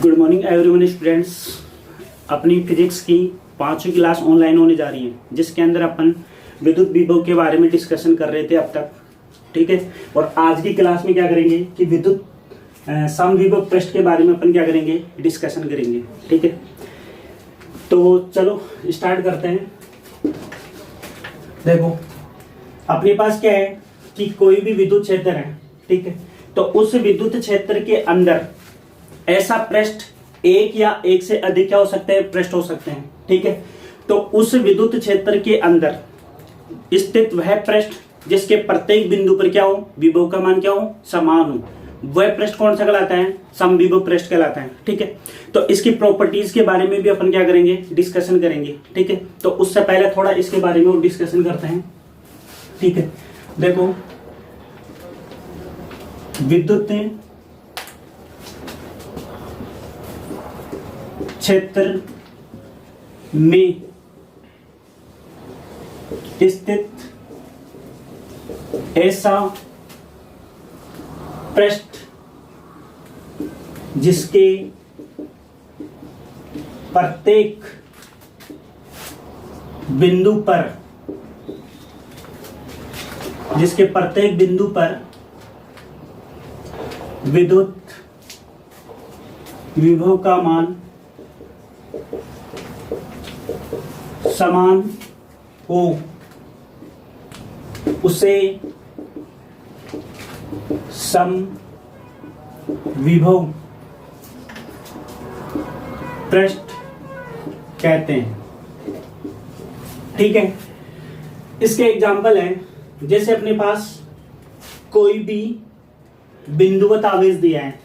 Good morning everyone students. अपनी physics की 5वीं क्लास ऑनलाइन होने जा रही है, जिसके अंदर अपन विद्युत विभव के बारे में डिस्कशन कर रहे थे अब तक। ठीक है, और आज की क्लास में क्या करेंगे कि विद्युत समविभव पृष्ठ के बारे में अपन क्या करेंगे, डिस्कशन करेंगे। ठीक है, तो चलो स्टार्ट करते हैं। देखो अपने पास क्या है कि कोई भी विद्युत क्षेत्र है, ठीक है, तो उस विद्युत क्षेत्र के अंदर ऐसा पृष्ठ एक या एक से अधिक क्या हो सकते हैं, पृष्ठ हो सकते हैं। ठीक है, तो उस विद्युत क्षेत्र के अंदर स्थित वह पृष्ठ जिसके प्रत्येक बिंदु पर क्या हो, विभव का मान क्या हो, समान हो, वह पृष्ठ कौन सा कहलाता है, समविभव पृष्ठ कहलाता है। ठीक है, तो इसकी प्रॉपर्टीज के बारे में भी अपन क्या करेंगे, डिस्कशन करेंगे। ठीक है, तो उससे पहले थोड़ा इसके बारे में डिस्कशन करते हैं। ठीक है, देखो विद्युत क्षेत्र में स्थित ऐसा पृष्ठ जिसके प्रत्येक बिंदु पर विद्युत विभव का मान समान हो, उसे समविभव पृष्ठ कहते हैं। ठीक है, इसके एग्जाम्पल है, जैसे अपने पास कोई भी बिंदुवत आवेश दिया है,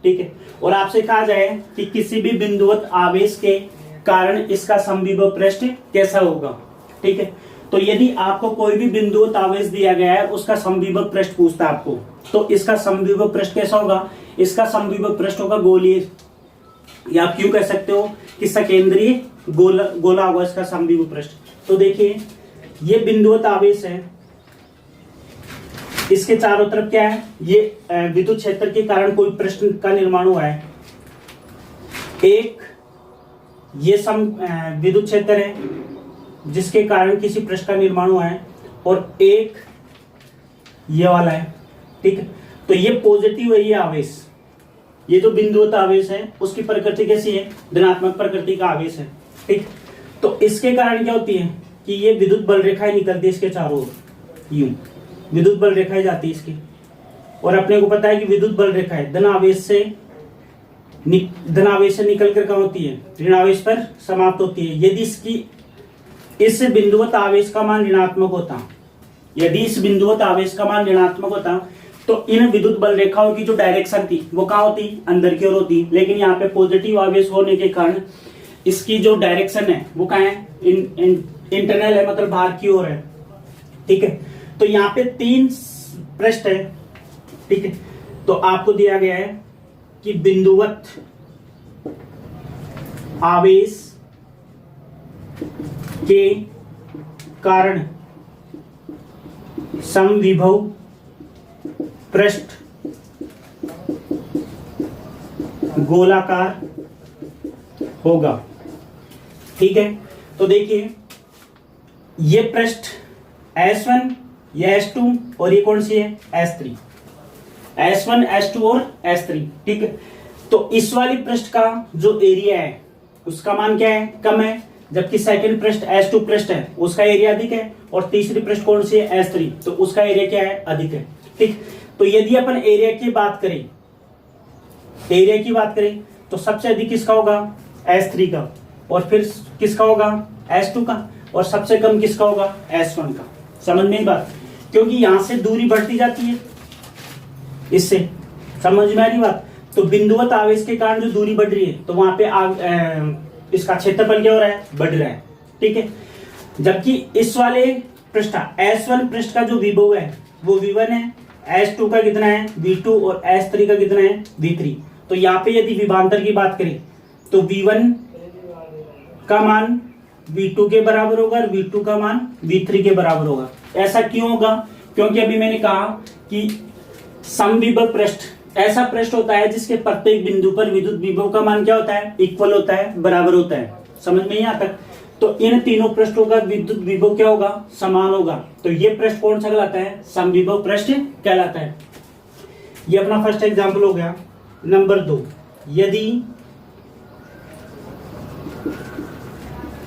ठीक है, और आपसे कहा जाए कि किसी भी बिंदुवत आवेश के कारण इसका समविभव पृष्ठ कैसा होगा। ठीक है, तो यदि आपको कोई भी बिंदुवत आवेश दिया गया है, उसका समविभव पृष्ठ पूछता है आपको, तो इसका समविभव पृष्ठ कैसा होगा, इसका समविभव पृष्ठ होगा गोलीय, या आप क्यों कह सकते हो कि सकेंद्रीय गोला होगा इसका समविभव पृष्ठ। तो देखिए ये बिंदुवत आवेश है, इसके चारों तरफ क्या है, ये विद्युत क्षेत्र के कारण कोई पृष्ठ का निर्माण हुआ है। एक ये विद्युत क्षेत्र है जिसके कारण किसी पृष्ठ का निर्माण हुआ है, और एक ये वाला है। ठीक है, तो ये पॉजिटिव है, ये आवेश, ये जो बिंदुवत आवेश है उसकी प्रकृति कैसी है, धनात्मक प्रकृति का आवेश है। ठीक, तो इसके कारण क्या होती है कि ये विद्युत बल रेखाएं निकलती है इसके चारों ओर, यूं विद्युत बल रेखाएं जाती है इसकी, और अपने को पता है कि विद्युत बल रेखाएं धन आवेश से निकल कर कहाँ होती है, ऋण आवेश पर समाप्त होती है। यदि इस बिंदुवत आवेश का मान ऋणात्मक होता, यदि इस बिंदुवत आवेश का मान ऋणात्मक होता, तो इन विद्युत बल रेखाओं की जो डायरेक्शन थी वो कहाँ होती, अंदर की ओर होती। लेकिन यहाँ पे पॉजिटिव आवेश होने के कारण इसकी जो डायरेक्शन है वो कहाँ है, इंटरनल है, मतलब बाहर की ओर है। ठीक है, तो यहाँ पे 3 पृष्ठ है। ठीक है, तो आपको दिया गया है कि बिंदुवत आवेश के कारण समविभव पृष्ठ गोलाकार होगा। ठीक है, तो देखिए ये पृष्ठ S1, ये S2, और ये कौन सी है, S3, S1, S2 और S3। ठीक है, तो इस वाली पृष्ठ का जो एरिया है उसका मान क्या है, कम है, जबकि सेकंड पृष्ठ S2 पृष्ठ है उसका एरिया अधिक है, और तीसरी पृष्ठ कौन सी है, S3, तो उसका एरिया क्या है, अधिक है। ठीक, तो यदि अपन एरिया की बात करें तो सबसे अधिक किसका होगा, S3 का, और फिर किसका होगा, S2 का, और सबसे कम किसका होगा, S1 का। समझ में बात, क्योंकि यहां से दूरी बढ़ती जाती है, इससे समझ में आ रही बात। तो बिंदुवत आवेश के कारण जो दूरी बढ़ रही है, तो वहां पे इसका क्षेत्रफल क्या हो रहा है, बढ़ रहा है। ठीक है, जबकि इस वाले पृष्ठ S1 पृष्ठ का जो विभव है वो V1 है, S2 का कितना है, V2, और S3 का कितना है, V3। तो यहाँ पे यदि विभवांतर की बात करें तो V1 का मान V2 के बराबर होगा और V2 का मान V3 के बराबर होगा। ऐसा क्यों होगा? क्योंकि अभी मैंने कहा कि समविभव पृष्ठ ऐसा पृष्ठ होता है जिसके प्रत्येक बिंदु पर विद्युत विभव का मान क्या होता है, इक्वल होता है, बराबर होता है। समझ में यहाँ तक? तो इन तीनों पृष्ठों का विद्युत विभव क्या होगा, समान होगा। तो ये पृष्ठ कौन सा कहलाता है, समविभव पृष्ठ कहलाता है। ये अपना फर्स्ट एग्जाम्पल हो गया। नंबर 2, यदि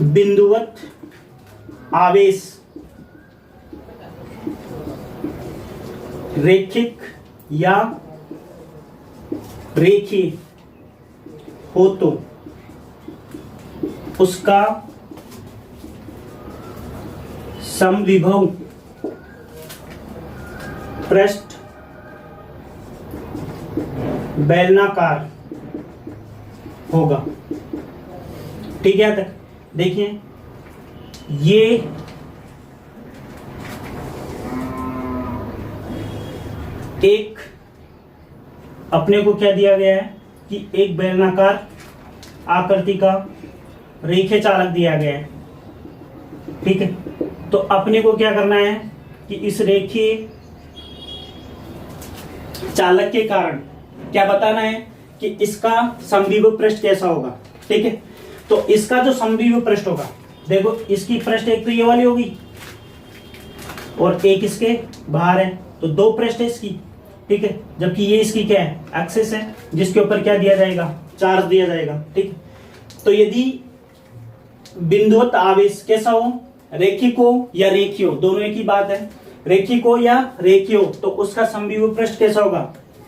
बिंदुवत आवेश रैखिक या रेखीय हो तो उसका समविभव पृष्ठ बेलनाकार होगा। ठीक है, तक देखिए, ये एक अपने को क्या दिया गया है कि एक बेलनाकार आकृति का रेखीय चालक दिया गया है। ठीक है, तो अपने को क्या करना है कि इस रेखीय चालक के कारण क्या बताना है कि इसका समविभव पृष्ठ कैसा होगा। ठीक है, तो इसका जो समविभव पृष्ठ होगा, देखो इसकी पृष्ठ एक तो ये वाली होगी और एक इसके बाहर है, तो दो पृष्ठ है इसकी। ठीक है, जबकि ये इसकी क्या है, एक्सिस है, जिसके ऊपर क्या दिया जाएगा, चार्ज दिया जाएगा। ठीक, तो यदि बिंदुवत आवेश कैसा हो, रेखिक हो या रेखीय हो, दोनों एक ही बात है, रेखिक हो या रेखीय हो, तो उसका समविभव पृष्ठ कैसा होगा,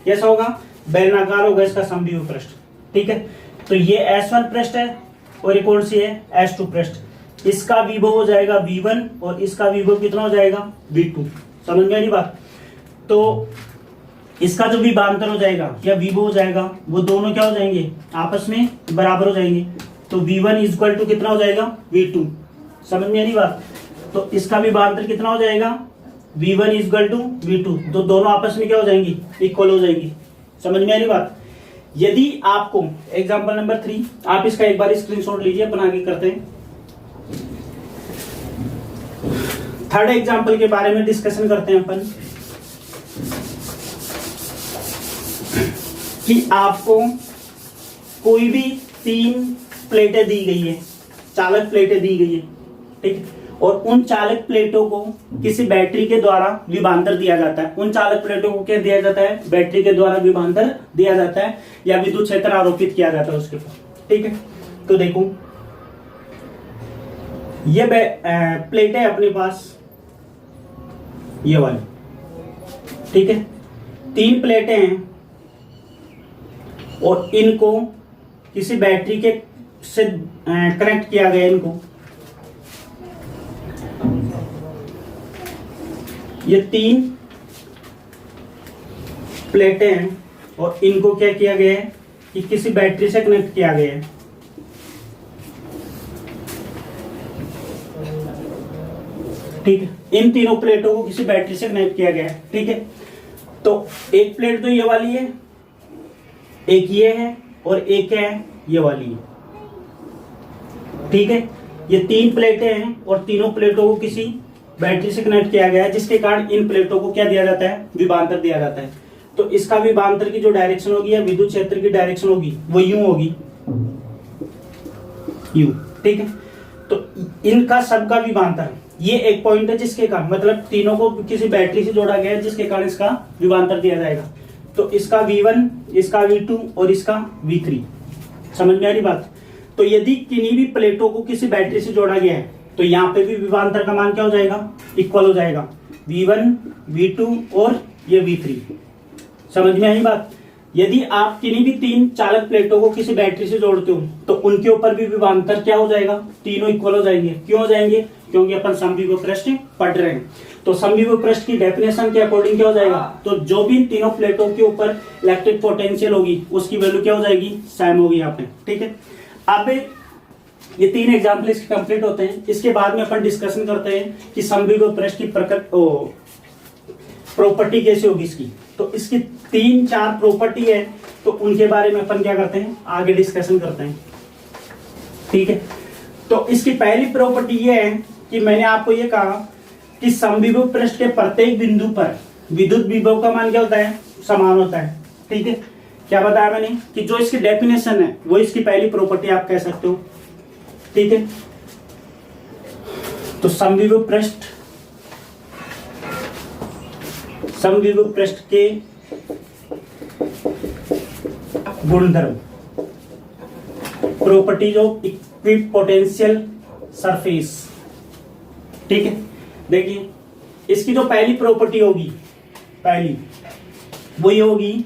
कैसा होगा, बेलनाकार होगा इसका समविभव पृष्ठ। ठीक है, तो ये S1 पृष्ठ है और ये कौन सी है, S2 पृष्ठ। इसका विभव हो जाएगा V1 और इसका विभव कितना हो जाएगा, V2। समझ में आई बात? तो इसका जो विभवांतर हो जाएगा या विभव हो जाएगा, वो दोनों क्या हो जाएंगे, आपस में बराबर हो जाएंगे। तो V1 इक्वल टू कितना हो जाएगा, V2। समझ में आई बात? तो इसका विभवांतर कितना हो जाएगा, V1 इक्वल टू V2, तो दोनों आपस में क्या हो जाएंगी, इक्वल हो जाएंगी। समझ में आई बात? यदि आपको एग्जांपल नंबर 3, आप इसका एक बार स्क्रीनशॉट लीजिए, अपन आगे करते हैं। थर्ड एग्जांपल के बारे में डिस्कशन करते हैं अपन कि आपको कोई भी 3 प्लेटें दी गई है, चालक प्लेटें दी गई है। ठीक, और उन चालक प्लेटों को किसी बैटरी के द्वारा विभवांतर दिया जाता है। उन चालक प्लेटों को क्या दिया जाता है, बैटरी के द्वारा विभवांतर दिया जाता है या विद्युत क्षेत्र आरोपित किया जाता है उसके ऊपर। ठीक है, तो देखो ये प्लेट है अपने पास, ये वाली। ठीक है, 3 प्लेटें हैं और इनको किसी बैटरी के से कनेक्ट किया गया। इनको ये 3 प्लेटें हैं और इनको क्या किया गया है कि किसी बैटरी से कनेक्ट किया गया है। ठीक है, इन तीनों प्लेटों को किसी बैटरी से कनेक्ट किया गया है। ठीक है, तो एक प्लेट तो ये वाली है, एक ये है और एक है ये वाली है। ठीक है, ये 3 प्लेटें हैं और तीनों प्लेटों को किसी बैटरी से कनेक्ट किया गया है, जिसके कारण इन प्लेटों को क्या दिया जाता है, विभवांतर दिया जाता है। तो इसका विभवांतर की जो डायरेक्शन होगी या विद्युत क्षेत्र की डायरेक्शन होगी वो यूं होगी, यूं। ठीक है, तो इनका सबका विभवांतर, ये एक पॉइंट है जिसके कारण, मतलब तीनों को किसी बैटरी से जोड़ा गया है जिसके कारण इसका विभवांतर दिया जाएगा। तो इसका V1, इसका V2 और इसका V3। समझ में आ रही बात? तो यदि किन्हीं भी प्लेटों को किसी बैटरी से जोड़ा गया है तो यहाँ पे भी विभवांतर का मान क्या हो जाएगा, इक्वल हो जाएगा, V1, V2 और ये V3। समझ में आई बात? यदि आप किन्हीं भी 3 चालक प्लेटों को किसी बैटरी से जोड़ते हो तो उनके ऊपर भी विभवांतर क्या हो जाएगा, तीनों इक्वल हो जाएंगे। क्यों हो जाएंगे? क्योंकि अपन समविभव पृष्ठ पढ़ रहे हैं। तो समविभव पृष्ठ की डेफिनेशन के अकॉर्डिंग क्या हो जाएगा, तो जो भी तीनों प्लेटों के ऊपर इलेक्ट्रिक पोटेंशियल होगी उसकी वैल्यू क्या हो जाएगी, सेम होगी यहाँ पे। ठीक है, अब ये 3 एग्जाम्पल इसके कंप्लीट होते हैं। इसके बाद में अपन डिस्कशन करते हैं कि समविभव पृष्ठ की प्रॉपर्टी कैसे होगी इसकी। तो इसकी 3-4 प्रॉपर्टी है, तो उनके बारे में अपन क्या करते हैं, आगे डिस्कशन करते हैं। ठीक है, तो इसकी पहली प्रॉपर्टी ये है कि मैंने आपको ये कहा कि समविभव पृष्ठ के प्रत्येक बिंदु पर विद्युत विभव का मान क्या होता है, समान होता है। ठीक है, क्या बताया मैंने कि जो इसकी डेफिनेशन है वो इसकी पहली प्रॉपर्टी आप कह सकते हो। ठीक है, तो समविभव पृष्ठ के गुणधर्म, प्रॉपर्टीज ऑफ इक्विपोटेंशियल सरफेस। ठीक है, देखिए इसकी जो पहली प्रॉपर्टी होगी, पहली वो ये होगी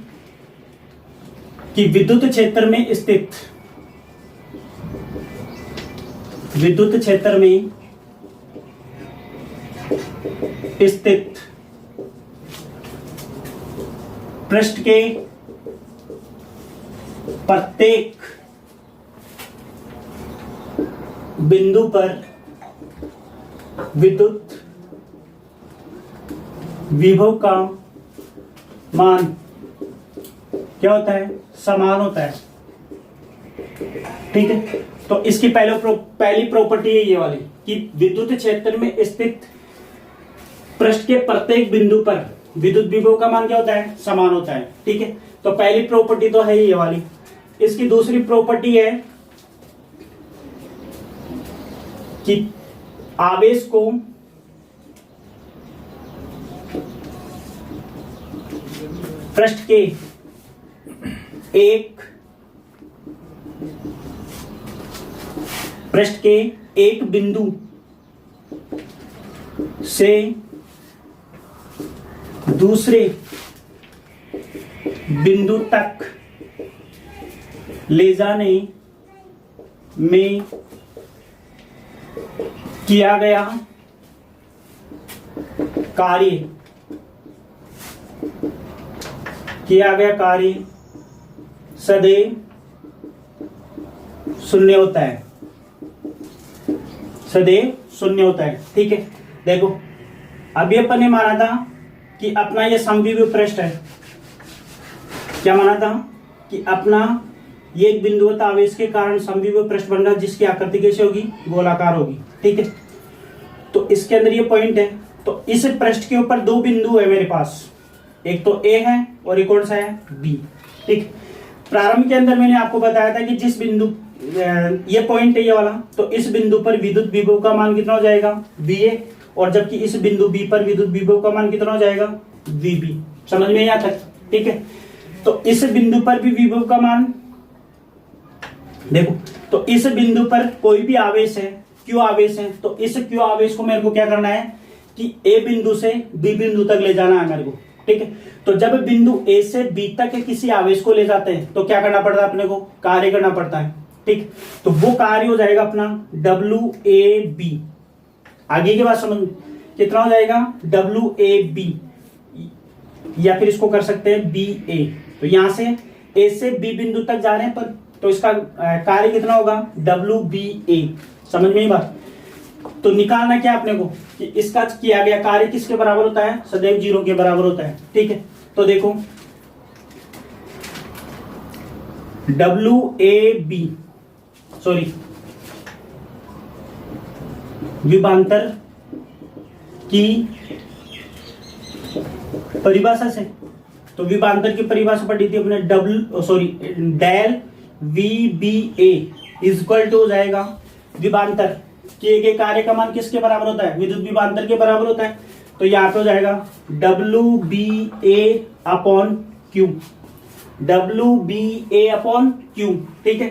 कि विद्युत क्षेत्र में स्थित पृष्ठ के प्रत्येक बिंदु पर विद्युत विभव का मान क्या होता है, समान होता है। ठीक है, तो इसकी पहली प्रॉपर्टी है ये वाली कि विद्युत क्षेत्र में स्थित पृष्ठ के प्रत्येक बिंदु पर विद्युत विभव का मान क्या होता है, समान होता है। ठीक है, तो पहली प्रॉपर्टी तो है ये वाली। इसकी दूसरी प्रॉपर्टी है कि आवेश को पृष्ठ के एक बिंदु से दूसरे बिंदु तक ले जाने में किया गया कार्य सदैव शून्य होता है, ठीक है, देखो अभी अपन ने माना था कि अपना ये समविभव पृष्ठ है। क्या माना था कि अपना ये एक बिंदुवत आवेश के कारण समविभव पृष्ठ बन रहा है, जिसकी आकृति कैसे होगी, गोलाकार होगी। ठीक है, तो इसके अंदर ये पॉइंट है। तो इस पृष्ठ के ऊपर दो बिंदु है मेरे पास, एक तो ए है और एक कौन सा है, बी। ठीक, प्रारंभ के अंदर मैंने आपको बताया था कि जिस बिंदु ये पॉइंट है ये वाला, तो इस बिंदु पर विद्युत विभव का मान कितना हो जाएगा, VA, और जबकि इस बिंदु B पर विद्युत विभव का मान कितना हो जाएगा, VB। समझ में यहाँ तक? ठीक है, तो इस बिंदु पर भी विभव का मान देखो, तो इस बिंदु पर कोई भी आवेश है, Q आवेश है, तो इस Q आवेश को मेरे को क्या करना है कि A बिंदु से B बिंदु तक ले जाना है मेरे को। ठीक है, तो जब बिंदु A से B तक किसी आवेश को ले जाते हैं तो क्या करना पड़ता है, अपने को कार्य करना पड़ता है। ठीक, तो वो कार्य हो जाएगा अपना WAB। आगे की बात समझ, कितना हो जाएगा, WAB, या फिर इसको कर सकते हैं BA। तो यहां से A से B बिंदु तक जा रहे हैं, पर तो इसका कार्य कितना होगा, WBA। समझ में ही बात? तो निकालना क्या अपने को कि इसका किया गया कार्य किसके बराबर होता है, सदैव 0 के बराबर होता है। ठीक है, तो देखो WAB, सॉरी, विभवांतर की परिभाषा से, तो विभवांतर की परिभाषा पढ़ी थी अपने, del VBA is equal to हो जाएगा विभवांतर किए गए कार्य का मान किसके बराबर होता है, विद्युत विभवांतर के बराबर होता है। तो यहाँ पे हो जाएगा WBA upon Q, WBA upon Q। ठीक है,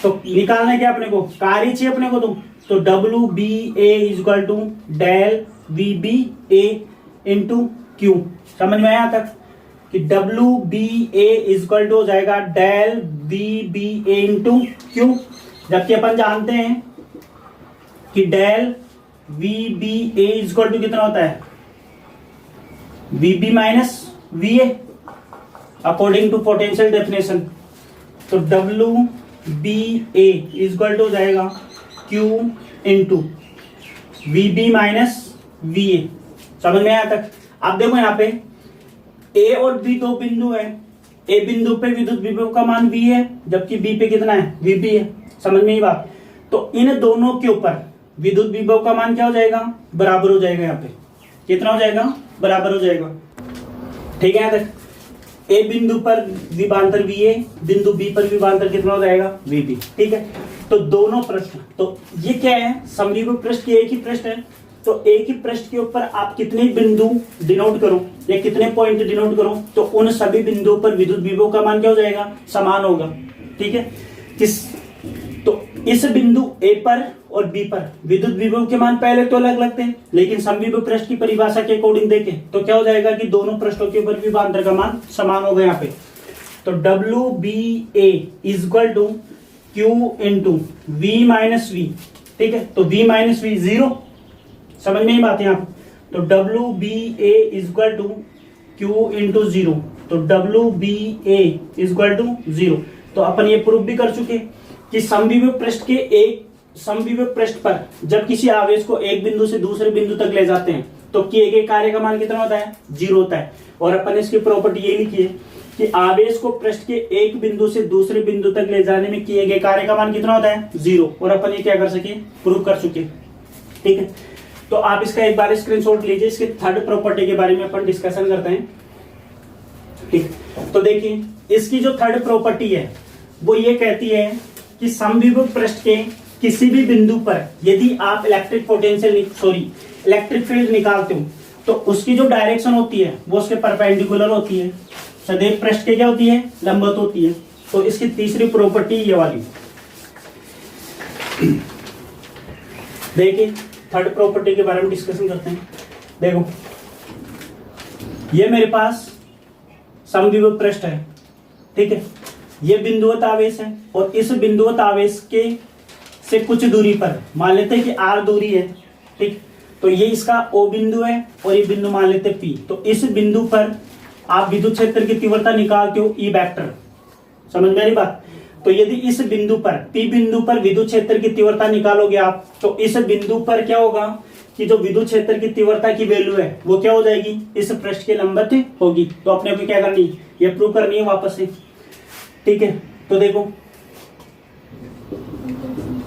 तो निकालना है क्या अपने को, कार्य चाहिए अपने को, तो WBA is equal to del VBA into Q। समझ में आया यहाँ तक कि WBA इज इक्वल टू हो जाएगा डेल VBA इंटू Q, जबकि अपन जानते हैं कि del VBA is equal to कितना होता है, VB minus VA according to potential definition. तो WBA इज इक्वल टू हो जाएगा Q into VB minus VA। समझ में आया तक? आप देखो यहाँ पे A और B दो बिंदु है, A बिंदु पे विद्युत विभव का मान V है, जबकि B पे कितना है, VB है। समझ में ही बात? तो इन दोनों के ऊपर विद्युत विभव का मान क्या हो जाएगा, बराबर हो जाएगा। यहाँ पे कितना हो जाएगा, बराबर हो जाएगा। ठीक है यहाँ तक? ए बिंदु पर विभवांतर VA, बिंदु बी पर विभवांतर कितना हो जाएगा VB। ठीक है, तो दोनों प्रश्न, तो ये क्या है, समविभव पृष्ठ की एक ही पृष्ठ है, तो एक ही पृष्ठ के ऊपर आप कितने बिंदु डिनोट करो या कितने पॉइंट डिनोट करो, तो उन सभी बिंदुओं पर विद्युत विभव का मान क्या हो जाएगा, समान होगा। ठीक है, तो इस बिंदु ए पर और बी पर विद्युत विभव के मान पहले तो अलग लगते हैं, लेकिन समविभव पृष्ठ की परिभाषा के अकॉर्डिंग देखें तो क्या हो जाएगा कि दोनों पृष्ठों के ऊपर विभवांतर का मान समान होगा यहाँ पे। तो WBA is equal to Q into V minus V। ठीक है, तो V माइनस V 0, समझ में ही बात है यहाँ पे। तो WBA is equal to Q into 0, तो WBA इज इक्वल टू 0। तो अपन ये प्रूफ भी कर चुके कि समविभव पृष्ठ के एक समविभव पृष्ठ पर जब किसी आवेश को एक बिंदु से दूसरे बिंदु तक ले जाते हैं तो किए गए कार्य का मान कितना होता है, 0 होता है। और अपन इसकी प्रॉपर्टी ये लिखी है कि आवेश को पृष्ठ के एक बिंदु से दूसरे बिंदु तक ले जाने में किए गए कार्य का मान कितना होता है, 0। और अपन ये क्या कर सके, प्रूव कर चुके। ठीक है, तो आप इसका एक बार स्क्रीनशॉट लीजिए, इसके थर्ड प्रॉपर्टी के बारे में अपन डिस्कशन करते हैं। ठीक, तो देखिए इसकी जो थर्ड प्रॉपर्टी है वो ये कहती है कि समविभव पृष्ठ के किसी भी बिंदु पर यदि आप इलेक्ट्रिक फील्ड निकालते हो तो उसकी जो डायरेक्शन होती है वो उसके परपेंडिकुलर होती है, सदैव पृष्ठ के क्या होती है, लंबवत होती है। तो इसकी तीसरी प्रॉपर्टी ये वाली। देखिए थर्ड प्रॉपर्टी के बारे में डिस्कशन करते हैं। देखो ये मेरे पास समविभव पृष्ठ है। ठीक है, ये बिंदुवत आवेश है और इस बिंदुवत आवेश के से कुछ दूरी पर मान लेते हैं कि R दूरी है। ठीक, तो ये इसका O बिंदु है और ये बिंदु मान लेते हैं P। तो इस बिंदु पर आप विद्युत क्षेत्र की तीव्रता निकालते हो E वेक्टर, समझ में आ रही बात। तो यदि इस बिंदु पर P बिंदु पर विद्युत क्षेत्र की तीव्रता निकालोगे आप, तो इस बिंदु पर क्या होगा कि जो विद्युत क्षेत्र की तीव्रता की वैल्यू है वो क्या हो जाएगी, इस पृष्ठ के लंबवत होगी। तो अपने को क्या करनी है, ये प्रूव करनी है वापस से। ठीक है, तो देखो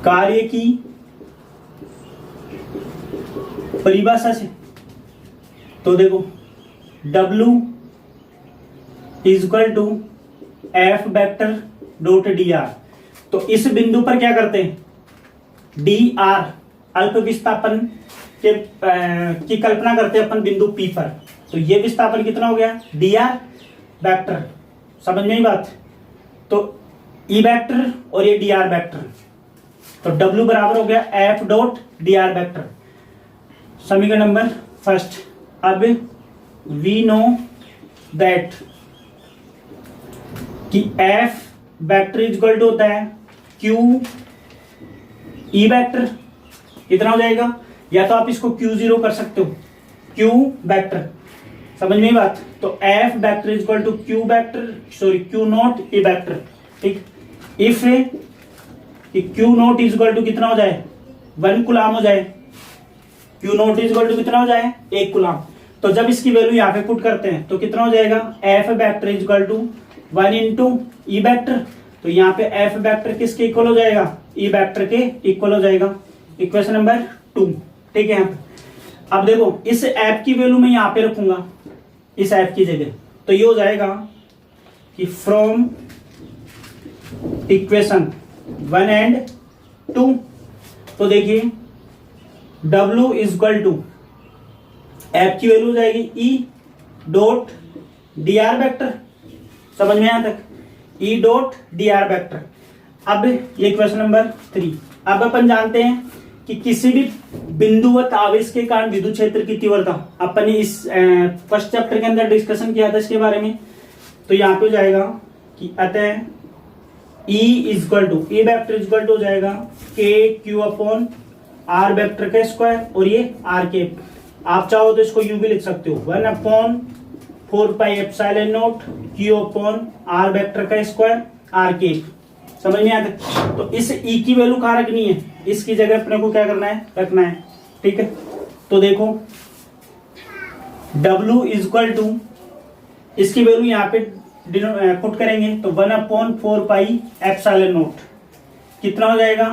कार्य की परिभाषा से, तो देखो W is equal to F vector dot dr। तो इस बिंदु पर क्या करते हैं, dr अल्प विस्थापन के की कल्पना करते हैं अपन बिंदु P पर। तो ये विस्थापन कितना हो गया, dr वेक्टर, समझ में ही बात। तो E वेक्टर और ये dr वेक्टर, तो W बराबर हो गया F डॉट dr वेक्टर। समीकरण नंबर फर्स्ट। अब वी नो दैट कि F vector is equal to होता है Q E वेक्टर, इतना हो जाएगा। या तो आप इसको Q0 कर सकते हो, Q वेक्टर, समझ में बात। तो F vector is equal to Q vector, sorry Q naught E vector. ठीक, if Q naught is equal to कितना हो जाए, 1 कूलाम हो जाए। Q naught is equal to कितना हो जाए, 1 कूलाम। तो जब इसकी वैल्यू यहाँ पे पुट करते हैं तो कितना हो जाएगा, F vector is equal to 1 into E vector. तो यहाँ पे F वेक्टर किसके इक्वल हो जाएगा, E वेक्टर के इक्वल हो जाएगा। Equation number 2। ठीक है, अब देखो इस F की वैल्यू मैं यहाँ पे रखूंगा, इस F की जगह, तो ये हो जाएगा कि फ्रॉम इक्वेशन 1 एंड 2। तो देखिए W is equal to F की वैल्यू हो जाएगी E डॉट dr वेक्टर, समझ में यहां तक, E डॉट dr वेक्टर। अब ये इक्वेशन नंबर 3। अब अपन जानते हैं कि किसी भी बिंदुवत आवेश के कारण विद्युत क्षेत्र की तीव्रता, अपन ने इस फर्स्ट चैप्टर के अंदर डिस्कशन किया था इसके बारे में। तो यहाँ पे हो जाएगा कि अतः E is equal to E vector is equal to हो जाएगा KQ अपॉन R वेक्टर का स्क्वायर और ये R के, आप चाहो तो इसको U भी लिख सकते हो, 1 upon 4 pi epsilon not Q upon R vector का स्क्वायर R के। समझ में आता। तो इस E की वैल्यू कहाँ रखनी है, इसकी जगह अपने को क्या करना है, रखना है। ठीक है, तो देखो W इज इक्वल टू, इसकी वैल्यू यहाँ पे पुट करेंगे तो 1 अपॉन 4 पाई एप्सिलॉन नॉट कितना हो जाएगा,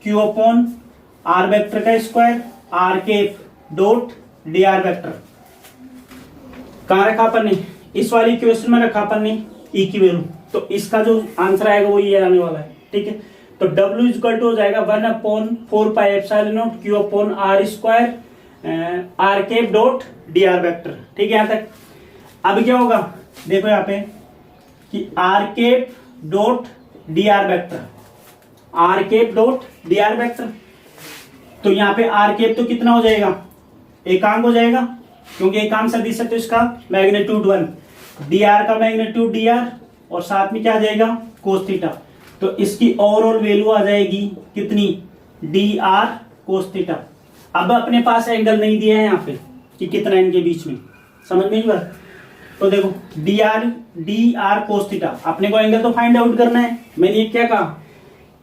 Q अपॉन R वेक्टर का स्क्वायर R के डॉट dr वेक्टर। कहाँ रखा अपन ने, इस वाली क्वेश्चन में रखा अपन ने ई की वैल्यू, तो इसका जो आंसर आएगा वो ये आने वाला है। ठीक है, तो W इक्वल टू हो जाएगा 1/4πε0 Q/r² r cap dot dr vector. ठीक है, यहाँ तक। अब क्या होगा, देखो यहाँ पे कि r cap dot dr vector, r cap dot dr vector, तो यहाँ पे r कैप तो कितना हो जाएगा, एकांक हो जाएगा, क्योंकि एकांक सदिश है तो इसका मैग्नीट्यूड 1, dr का मैग्नीट्यूड dr, और साथ में क्या आ जाएगा कोस थीटा, तो इसकी ओवरऑल वैल्यू आ जाएगी कितनी, dr कोस थीटा। अब अपने पास एंगल नहीं दिया है यहाँ पे कि कितना इनके बीच में, समझ में नहीं बात। तो देखो dr कोस थीटा, अपने को एंगल तो फाइंड आउट करना है। मैंने ये क्या कहा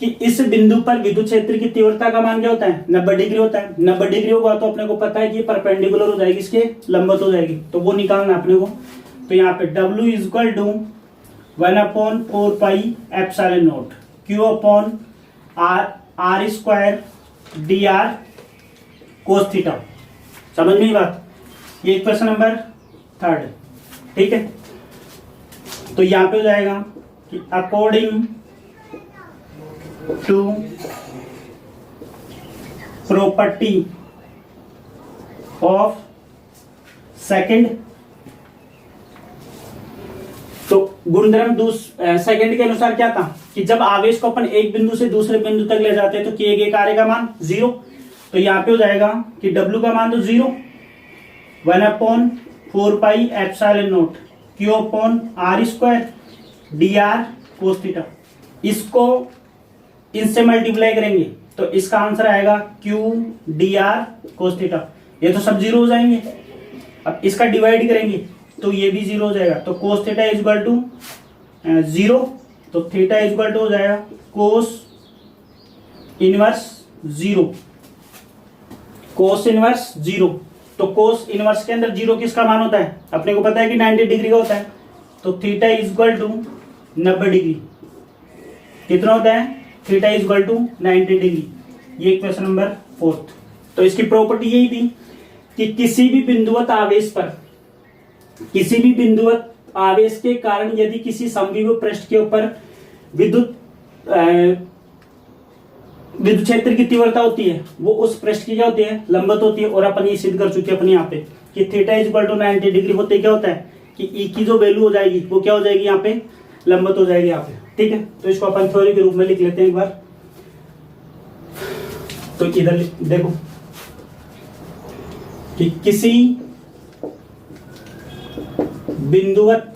कि इस बिंदु पर विद्युत क्षेत्र की तीव्रता का मान क्या होता है, 90 डिग्री होता है। 90 डिग्री होगा तो अपने को पता है कि ये परपेंडिकुलर हो जाएगी, इसके लंबवत हो जाएगी, तो वो निकालना अपने को। तो यहाँ पे W equal to 1/4πε0 Q/r² dr cos theta. समझ में बात, ये क्वेश्चन नंबर 3। ठीक है, तो यहाँ पे हो जाएगा कि according to property of second, तो गुणधर्म सेकंड के अनुसार क्या था कि जब आवेश को अपन एक बिंदु से दूसरे बिंदु तक ले जाते हैं तो किए गए कार्य का मान 0। तो यहाँ पे हो जाएगा कि W का मान तो 0, 1/4πε0 Q/r² dr कोस थीटा। इसको इनसे मल्टीप्लाई करेंगे तो इसका आंसर आएगा Q dr कोस थीटा। ये तो सब 0 हो जाएंगे। अब इसका डिवाइड करेंगे तो ये भी 0 हो जाएगा, तो कोस थीटा इक्वल टू 0, तो थीटा इक्वल टू हो जाएगा कोस इनवर्स 0, कोस इनवर्स 0। तो कोस इनवर्स के अंदर 0 किसका मान होता है, अपने को पता है कि 90 डिग्री का होता है, तो थीटा इक्वल टू 90 डिग्री। कितना होता है, थीटा इक्वल टू 90 डिग्री। ये क्वेश्चन नंबर 4। तो इसकी प्रॉपर्टी यही थी कि किसी भी बिंदुवत आवेश पर, किसी भी बिंदुवत आवेश के कारण यदि किसी समविभव पृष्ठ के ऊपर विद्युत क्षेत्र की तीव्रता होती है, वो उस पृष्ठ की क्या होती है, लंबवत होती है। और अपन ये सिद्ध कर चुके हैं अपने यहाँ पे कि थीटा इक्वल टू 90 डिग्री होते क्या होता है कि ई की जो वैल्यू हो जाएगी वो क्या हो जाएगी, यहाँ पे लंबवत हो जाएगी यहाँ पे। ठीक है, तो इसको अपन थ्योरी के रूप में लिख लेते हैं एक बार। तो इधर देखो कि किसी बिंदुवत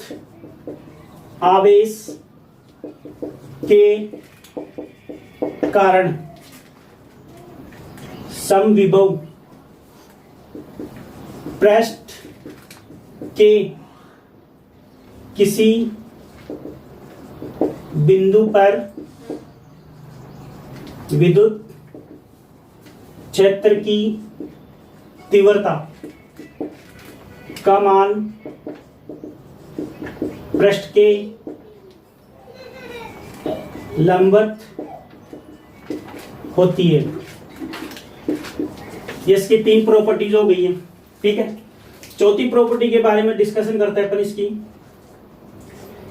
आवेश के कारण समविभव पृष्ठ के किसी बिंदु पर विद्युत क्षेत्र की तीव्रता का मान पृष्ठ के लंबवत होती है। ये इसकी 3 प्रॉपर्टीज हो गई है। ठीक है, चौथी प्रॉपर्टी के बारे में डिस्कशन करते हैं अपन।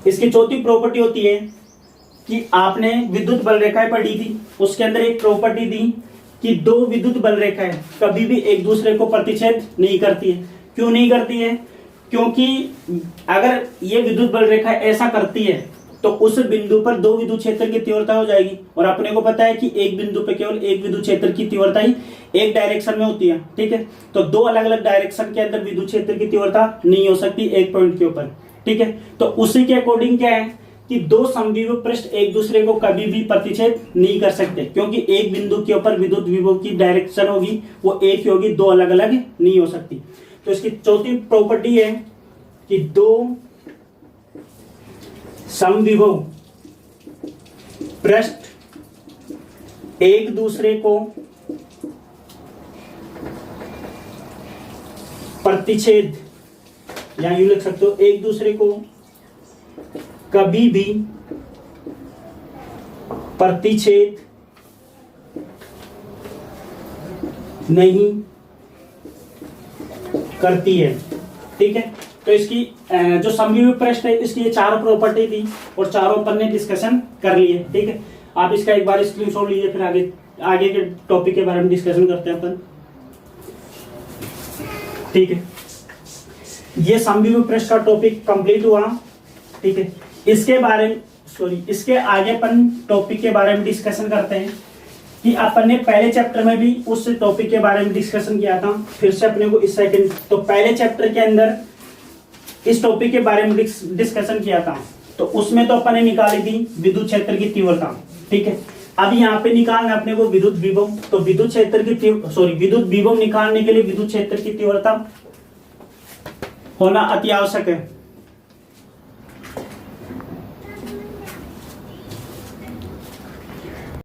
इसकी चौथी प्रॉपर्टी होती है कि आपने विद्युत बल रेखाएं पढ़ी थी, उसके अंदर एक प्रॉपर्टी थी कि दो विद्युत बल रेखाएं कभी भी एक दूसरे को प्रतिच्छेद नहीं करती है। क्यों नहीं करती है, क्योंकि अगर ये विद्युत बल रेखा ऐसा करती है तो उस बिंदु पर दो विद्युत क्षेत्र की तीव्रता हो जाएगी। और अपने को पता है कि एक बिंदु पे केवल एक विद्युत क्षेत्र की तीव्रता ही एक डायरेक्शन में होती है। ठीक है, तो दो अलग अलग डायरेक्शन के अंदर विद्युत क्षेत्र की तीव्रता नहीं हो सकती एक पॉइंट के ऊपर। ठीक है, तो उसी के अकॉर्डिंग क्या है कि दो समविभव पृष्ठ एक दूसरे को कभी भी प्रतिच्छेद नहीं कर सकते, क्योंकि एक बिंदु के ऊपर विद्युत विभव की डायरेक्शन होगी वो एक ही होगी, दो अलग अलग नहीं हो सकती। तो इसकी चौथी प्रॉपर्टी है कि दो समविभव पृष्ठ एक दूसरे को प्रतिच्छेद, या यूं लिख सकते हो, एक दूसरे को कभी भी प्रतिच्छेद नहीं करती है। ठीक है, तो इसकी जो समविभव पृष्ठ है इसकी ये चारों प्रॉपर्टी थी और चारों अपन ने डिस्कशन कर लिए। ठीक है, आप इसका एक बार स्क्रीनशॉट लीजिए, फिर आगे के टॉपिक के बारे में डिस्कशन करते हैं अपन। ठीक है, ये समविभव पृष्ठ का टॉपिक कंप्लीट हुआ। ठीक है, इसके आगे अपन टॉपिक के बारे में डिस्कशन करते हैं कि अपन ने पहले चैप्टर में भी उस टॉपिक के बारे में डिस्कशन किया था, फिर से अपने को इस सेकंड, तो पहले चैप्टर के अंदर इस टॉपिक के बारे में डिस्कशन किया था, तो उसमें तो अपन ने निकाली थी विद्युत क्षेत्र की तीव्रता। ठीक है, अब यहाँ पे निकालना अपने को विद्युत विभव, तो विद्युत विभव निकालने के लिए विद्युत क्षेत्र की तीव्रता होना अति आवश्यक है।